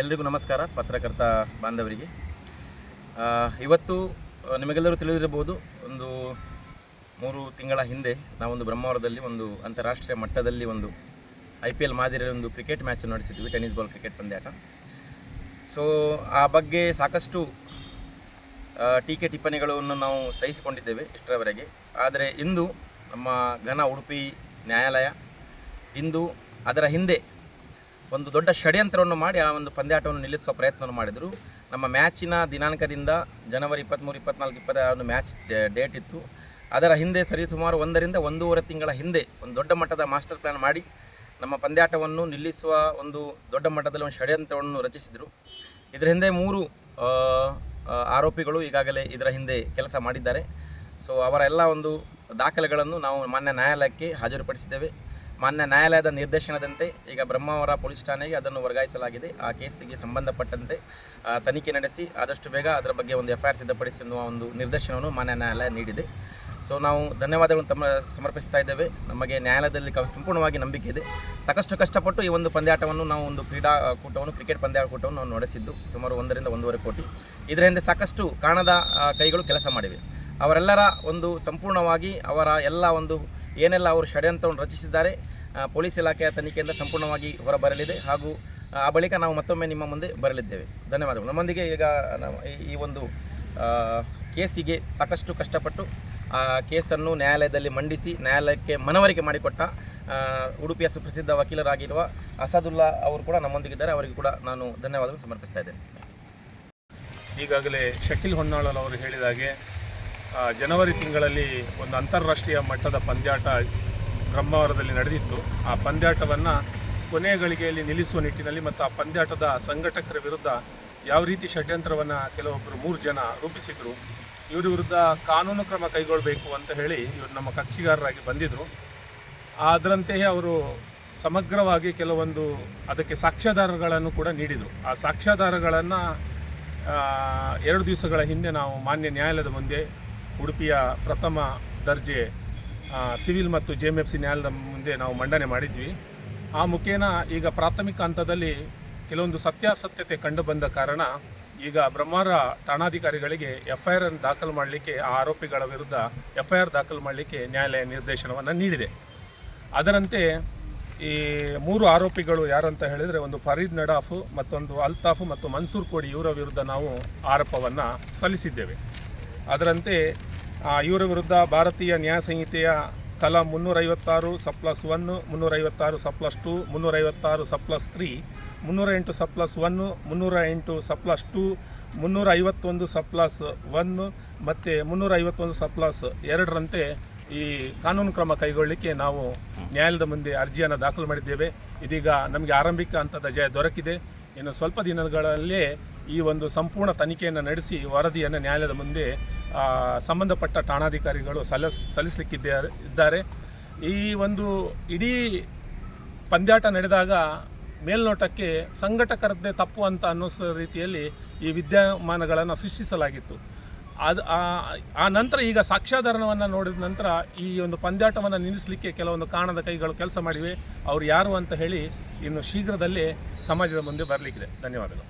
ಎಲ್ರಿಗೂ ನಮಸ್ಕಾರ. ಪತ್ರಕರ್ತ ಬಾಂಧವರಿಗೆ ಇವತ್ತು ನಿಮಗೆಲ್ಲರೂ ತಿಳಿದಿರಬಹುದು, ಒಂದು 3 ತಿಂಗಳ ಹಿಂದೆ ನಾವೊಂದು ಬ್ರಹ್ಮಾವರದಲ್ಲಿ ಒಂದು ಅಂತಾರಾಷ್ಟ್ರೀಯ ಮಟ್ಟದಲ್ಲಿ ಒಂದು IPL ಮಾದರಿಯ ಒಂದು ಕ್ರಿಕೆಟ್ ಮ್ಯಾಚ್ ನಡೆಸಿದ್ವಿ, ಟೆನ್ನಿಸ್ ಬಾಲ್ ಕ್ರಿಕೆಟ್ ಪಂದ್ಯಾಟ. ಸೊ ಆ ಬಗ್ಗೆ ಸಾಕಷ್ಟು ಟೀಕೆ ಟಿಪ್ಪಣಿಗಳನ್ನು ನಾವು ಸಹಿಸಿಕೊಂಡಿದ್ದೇವೆ ಇಷ್ಟರವರೆಗೆ. ಆದರೆ ಇಂದು ನಮ್ಮ ಘನ ಉಡುಪಿ ನ್ಯಾಯಾಲಯ ಇಂದು ಅದರ ಹಿಂದೆ ಒಂದು ದೊಡ್ಡ ಷಡ್ಯಂತ್ರವನ್ನು ಮಾಡಿ ಆ ಒಂದು ಪಂದ್ಯಾಟವನ್ನು ನಿಲ್ಲಿಸುವ ಪ್ರಯತ್ನವನ್ನು ಮಾಡಿದರು. ನಮ್ಮ ಮ್ಯಾಚಿನ ದಿನಾಂಕದಿಂದ ಜನವರಿ 23, 24, 26 ಮ್ಯಾಚ್ ಡೇಟ್ ಇತ್ತು. ಅದರ ಹಿಂದೆ ಸರಿಸುಮಾರು 1 ರಿಂದ 1.5 ತಿಂಗಳ ಹಿಂದೆ ಒಂದು ದೊಡ್ಡ ಮಟ್ಟದ ಮಾಸ್ಟರ್ ಪ್ಲ್ಯಾನ್ ಮಾಡಿ ನಮ್ಮ ಪಂದ್ಯಾಟವನ್ನು ನಿಲ್ಲಿಸುವ ಒಂದು ದೊಡ್ಡ ಮಟ್ಟದಲ್ಲಿ ಒಂದು ಷಡ್ಯಂತ್ರವನ್ನು ರಚಿಸಿದರು. ಇದರ ಹಿಂದೆ 3 ಆರೋಪಿಗಳು ಈಗಾಗಲೇ ಇದರ ಹಿಂದೆ ಕೆಲಸ ಮಾಡಿದ್ದಾರೆ. ಸೊ ಅವರ ಎಲ್ಲ ಒಂದು ದಾಖಲೆಗಳನ್ನು ನಾವು ಮಾನ್ಯ ನ್ಯಾಯಾಲಯಕ್ಕೆ ಹಾಜರುಪಡಿಸಿದ್ದೇವೆ. ಮಾನ್ಯ ನ್ಯಾಯಾಲಯದ ನಿರ್ದೇಶನದಂತೆ ಈಗ ಬ್ರಹ್ಮಾವರ ಪೊಲೀಸ್ ಠಾಣೆಗೆ ಅದನ್ನು ವರ್ಗಾಯಿಸಲಾಗಿದೆ. ಆ ಕೇಸಿಗೆ ಸಂಬಂಧಪಟ್ಟಂತೆ ತನಿಖೆ ನಡೆಸಿ ಆದಷ್ಟು ಬೇಗ ಅದರ ಬಗ್ಗೆ ಒಂದು FIR ಸಿದ್ಧಪಡಿಸಿ ಎನ್ನುವ ಒಂದು ನಿರ್ದೇಶನವನ್ನು ಮಾನ್ಯ ನ್ಯಾಯಾಲಯ ನೀಡಿದೆ. ಸೊ ನಾವು ಧನ್ಯವಾದಗಳನ್ನು ಸಮರ್ಪಿಸ್ತಾ ಇದ್ದೇವೆ. ನಮಗೆ ನ್ಯಾಯಾಲಯದಲ್ಲಿ ಸಂಪೂರ್ಣವಾಗಿ ನಂಬಿಕೆ ಇದೆ. ಸಾಕಷ್ಟು ಕಷ್ಟಪಟ್ಟು ಈ ಒಂದು ಪಂದ್ಯಾಟವನ್ನು ನಾವು ಒಂದು ಕ್ರೀಡಾಕೂಟವನ್ನು ಕ್ರಿಕೆಟ್ ಪಂದ್ಯಾಕೂಟವನ್ನು ನಾವು ನಡೆಸಿದ್ದು ಸುಮಾರು 1 ರಿಂದ 1.5 ಕೋಟಿ. ಇದರ ಹಿಂದೆ ಸಾಕಷ್ಟು ಕಾಣದ ಕೈಗಳು ಕೆಲಸ ಮಾಡಿವೆ. ಅವರೆಲ್ಲರ ಒಂದು ಸಂಪೂರ್ಣವಾಗಿ ಅವರ ಎಲ್ಲ ಒಂದು ಏನೆಲ್ಲ ಅವರು ಷಡ್ಯಂತ್ರವನ್ನು ರಚಿಸಿದ್ದಾರೆ ಪೊಲೀಸ್ ಇಲಾಖೆಯ ತನಿಖೆಯಿಂದ ಸಂಪೂರ್ಣವಾಗಿ ಹೊರಬರಲಿದೆ. ಹಾಗೂ ಆ ಬಳಿಕ ನಾವು ಮತ್ತೊಮ್ಮೆ ನಿಮ್ಮ ಮುಂದೆ ಬರಲಿದ್ದೇವೆ. ಧನ್ಯವಾದಗಳು. ನಮ್ಮೊಂದಿಗೆ ಈಗ ಈ ಒಂದು ಕೇಸಿಗೆ ಸಾಕಷ್ಟು ಕಷ್ಟಪಟ್ಟು ಆ ಕೇಸನ್ನು ನ್ಯಾಯಾಲಯದಲ್ಲಿ ಮಂಡಿಸಿ ನ್ಯಾಯಾಲಯಕ್ಕೆ ಮನವರಿಕೆ ಮಾಡಿಕೊಟ್ಟ ಉಡುಪಿಯ ಸುಪ್ರಸಿದ್ಧ ವಕೀಲರಾಗಿರುವ ಅಸದುಲ್ಲಾ ಅವರು ಕೂಡ ನಮ್ಮೊಂದಿಗಿದ್ದಾರೆ. ಅವರಿಗೆ ಕೂಡ ನಾನು ಧನ್ಯವಾದಗಳು ಸಮರ್ಪಿಸ್ತಾ ಇದ್ದೇನೆ. ಈಗಾಗಲೇ ಶಕೀಲ್ ಹೊನ್ನಾಳಲ್ ಅವರು ಹೇಳಿದ ಹಾಗೆ ಜನವರಿ ತಿಂಗಳಲ್ಲಿ ಒಂದು ಅಂತಾರಾಷ್ಟ್ರೀಯ ಮಟ್ಟದ ಪಂದ್ಯಾಟ ಬ್ರಹ್ಮಾವರದಲ್ಲಿ ನಡೆದಿತ್ತು. ಆ ಪಂದ್ಯಾಟವನ್ನು ಕೊನೆಯ ಗಳಿಗೆಯಲ್ಲಿ ನಿಲ್ಲಿಸುವ ನಿಟ್ಟಿನಲ್ಲಿ ಮತ್ತು ಆ ಪಂದ್ಯಾಟದ ಸಂಘಟಕರ ವಿರುದ್ಧ ಯಾವ ರೀತಿ ಷಡ್ಯಂತ್ರವನ್ನು ಕೆಲವೊಬ್ಬರು 3 ಜನ ರೂಪಿಸಿದರು, ಇವರ ವಿರುದ್ಧ ಕಾನೂನು ಕ್ರಮ ಕೈಗೊಳ್ಳಬೇಕು ಅಂತ ಹೇಳಿ ಇವರು ನಮ್ಮ ಕಕ್ಷಿಗಾರರಾಗಿ ಬಂದಿದ್ದರು. ಅದರಂತೆಯೇ ಅವರು ಸಮಗ್ರವಾಗಿ ಕೆಲವೊಂದು ಅದಕ್ಕೆ ಸಾಕ್ಷ್ಯಾಧಾರಗಳನ್ನು ಕೂಡ ನೀಡಿದರು. ಆ ಸಾಕ್ಷ್ಯಾಧಾರಗಳನ್ನು 2 ದಿವಸಗಳ ಹಿಂದೆ ನಾವು ಮಾನ್ಯ ನ್ಯಾಯಾಲಯದ ಮುಂದೆ ಉಡುಪಿಯ ಪ್ರಥಮ ದರ್ಜೆ ಸಿವಿಲ್ ಮತ್ತು JMFC ನ್ಯಾಯಾಲಯದ ಮುಂದೆ ನಾವು ಮಂಡನೆ ಮಾಡಿದ್ವಿ. ಆ ಮುಖೇನ ಈಗ ಪ್ರಾಥಮಿಕ ಹಂತದಲ್ಲಿ ಕೆಲವೊಂದು ಸತ್ಯಾಸತ್ಯತೆ ಕಂಡುಬಂದ ಕಾರಣ ಈಗ ಬ್ರಹ್ಮಾವರ ಠಾಣಾಧಿಕಾರಿಗಳಿಗೆ FIR ಅನ್ನು ದಾಖಲು ಮಾಡಲಿಕ್ಕೆ, ಆ ಆರೋಪಿಗಳ ವಿರುದ್ಧ FIR ದಾಖಲು ಮಾಡಲಿಕ್ಕೆ ನ್ಯಾಯಾಲಯ ನಿರ್ದೇಶನವನ್ನು ನೀಡಿದೆ. ಅದರಂತೆ ಈ 3 ಆರೋಪಿಗಳು ಯಾರಂತ ಹೇಳಿದರೆ, ಒಂದು ಫರೀದ್ ನಡಾಫ್, ಮತ್ತೊಂದು ಅಲ್ತಾಫ್ ಮತ್ತು ಮನ್ಸೂರ್ ಕೋಡಿ, ಇವರ ವಿರುದ್ಧ ನಾವು ಆರೋಪವನ್ನು ಸಲ್ಲಿಸಿದ್ದೇವೆ. ಅದರಂತೆ ಇವರ ವಿರುದ್ಧ ಭಾರತೀಯ ನ್ಯಾಯ ಸಂಹಿತೆಯ ಕಲಾ 356/1, 356/2, 356/3, 308/1, 308/2, 351/1 ಮತ್ತು 351/2ರಂತೆ ಈ ಕಾನೂನು ಕ್ರಮ ಕೈಗೊಳ್ಳಲಿಕ್ಕೆ ನಾವು ನ್ಯಾಯಾಲಯದ ಮುಂದೆ ಅರ್ಜಿಯನ್ನು ದಾಖಲು ಮಾಡಿದ್ದೇವೆ. ಇದೀಗ ನಮಗೆ ಆರಂಭಿಕ ಹಂತದ ಜಯ ದೊರಕಿದೆ. ಇನ್ನು ಸ್ವಲ್ಪ ದಿನಗಳಲ್ಲೇ ಈ ಒಂದು ಸಂಪೂರ್ಣ ತನಿಖೆಯನ್ನು ನಡೆಸಿ ವರದಿಯನ್ನು ನ್ಯಾಯಾಲಯದ ಮುಂದೆ ಸಂಬಂಧಪಟ್ಟ ಠಾಣಾಧಿಕಾರಿಗಳು ಸಲ್ಲಿಸಲಿಕ್ಕಿದ್ದಾರೆ. ಈ ಒಂದು ಇಡೀ ಪಂದ್ಯಾಟ ನಡೆದಾಗ ಮೇಲ್ನೋಟಕ್ಕೆ ಸಂಘಟಕರದ್ದೇ ತಪ್ಪು ಅಂತ ಅನ್ನಿಸೋ ರೀತಿಯಲ್ಲಿ ಈ ವಿದ್ಯಮಾನಗಳನ್ನು ಸೃಷ್ಟಿಸಲಾಗಿತ್ತು. ಆ ನಂತರ ಈಗ ಸಾಕ್ಷ್ಯಾಧಾರವನ್ನು ನೋಡಿದ ನಂತರ ಈ ಒಂದು ಪಂದ್ಯಾಟವನ್ನು ನಿಲ್ಲಿಸಲಿಕ್ಕೆ ಕೆಲವೊಂದು ಕಾಣದ ಕೈಗಳು ಕೆಲಸ ಮಾಡಿವೆ. ಅವರು ಯಾರು ಅಂತ ಹೇಳಿ ಇನ್ನು ಶೀಘ್ರದಲ್ಲೇ ಸಮಾಜದ ಮುಂದೆ ಬರಲಿಕ್ಕಿದೆ. ಧನ್ಯವಾದಗಳು.